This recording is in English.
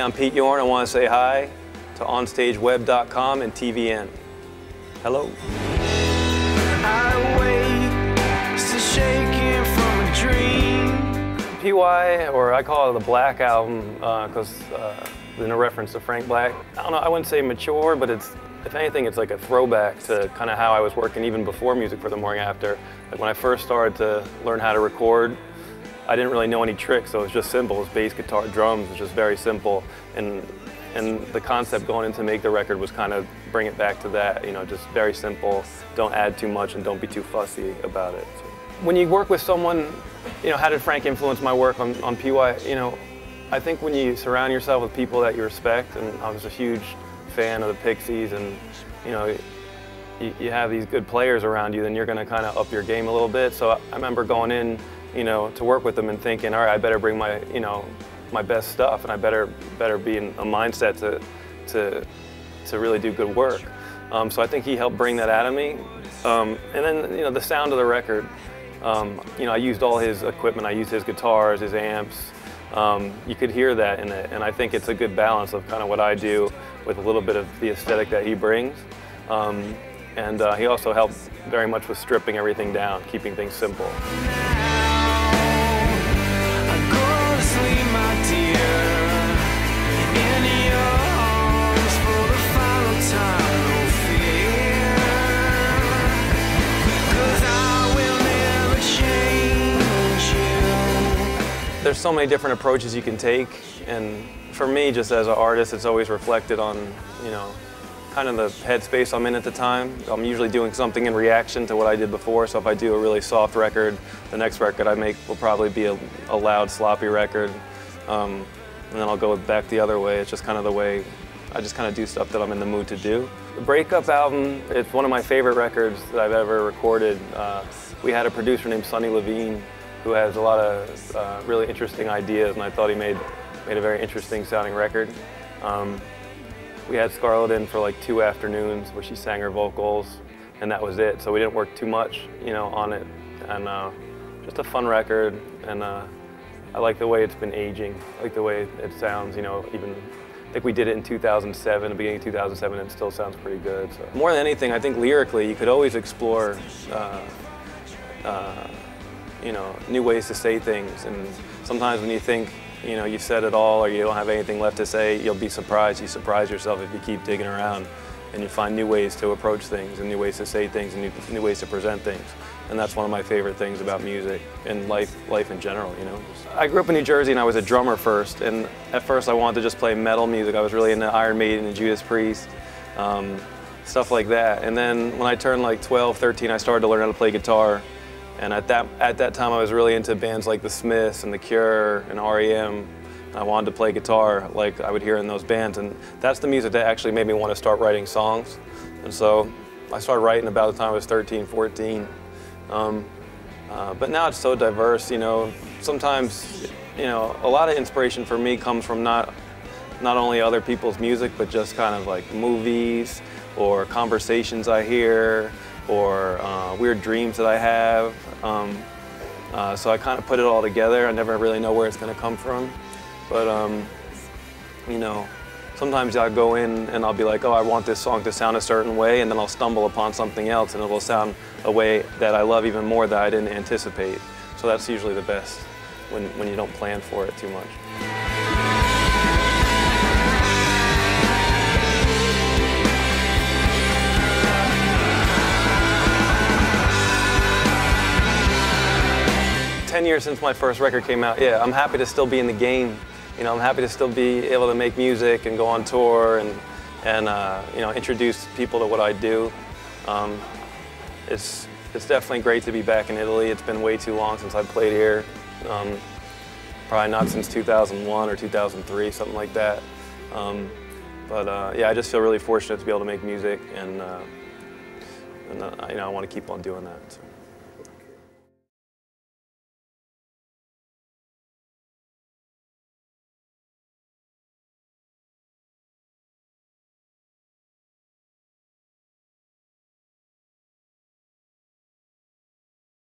I'm Pete Yorn. I want to say hi to OnstageWeb.com and TVN. Hello. I wake, still shaking from a dream. PY, or I call it the Black Album, because in a reference to Frank Black. I don't know, I wouldn't say mature, but it's, if anything, it's like a throwback to kind of how I was working even before Music for the Morning After. Like when I first started to learn how to record, I didn't really know any tricks, so it was just simple. It was bass, guitar, drums. It was just very simple. And the concept going into make the record was kind of bring it back to that, you know, just very simple. Don't add too much and don't be too fussy about it. So, when you work with someone, you know, how did Frank influence my work on PY? You know, I think when you surround yourself with people that you respect, and I was a huge fan of the Pixies, and you know, you have these good players around you, then you're going to kind of up your game a little bit. So I remember going in, you know, to work with them and thinking, all right, I better bring my, you know, my best stuff, and I better be in a mindset to really do good work. So I think he helped bring that out of me. And then, you know, the sound of the record. You know, I used all his equipment. I used his guitars, his amps. You could hear that in it, and I think it's a good balance of kind of what I do with a little bit of the aesthetic that he brings. And he also helped very much with stripping everything down, keeping things simple. There's so many different approaches you can take, and for me, just as an artist, it's always reflected on, you know, kind of the headspace I'm in at the time. I'm usually doing something in reaction to what I did before, so if I do a really soft record, the next record I make will probably be a loud, sloppy record, and then I'll go back the other way. It's just kind of the way I just kind of do stuff that I'm in the mood to do. The Breakup album, it's one of my favorite records that I've ever recorded. We had a producer named Sonny Levine who has a lot of really interesting ideas, and I thought he made a very interesting sounding record. We had Scarlet in for like 2 afternoons where she sang her vocals, and that was it. So we didn't work too much, you know, on it, and just a fun record. And I like the way it's been aging. I like the way it sounds, you know, even I think we did it in 2007, the beginning of 2007, and it still sounds pretty good. So more than anything, I think lyrically, you could always explore you know, new ways to say things, and sometimes when you think, you know, you've said it all or you don't have anything left to say, you'll be surprised. You surprise yourself if you keep digging around, and you find new ways to approach things and new ways to say things and new ways to present things. And that's one of my favorite things about music and life in general, you know. I grew up in New Jersey and I was a drummer first, and at first I wanted to just play metal music. I was really into Iron Maiden and Judas Priest, stuff like that. And then when I turned like 12, 13, I started to learn how to play guitar. And at that time, I was really into bands like The Smiths and The Cure and R.E.M. I wanted to play guitar like I would hear in those bands, and that's the music that actually made me want to start writing songs. And so I started writing about the time I was 13, 14. But now it's so diverse, you know. Sometimes, you know, a lot of inspiration for me comes from not only other people's music, but just kind of like movies or conversations I hear, or weird dreams that I have. So I kind of put it all together. I never really know where it's going to come from. But, you know, sometimes I'll go in and I'll be like, oh, I want this song to sound a certain way, and then I'll stumble upon something else and it will sound a way that I love even more that I didn't anticipate. So that's usually the best, when you don't plan for it too much. "10 years since my first record came out, yeah, I'm happy to still be in the game. You know, I'm happy to still be able to make music and go on tour and you know, introduce people to what I do. It's definitely great to be back in Italy. It's been way too long since I've played here. Probably not since 2001 or 2003, something like that. Yeah, I just feel really fortunate to be able to make music, and you know, I want to keep on doing that. So.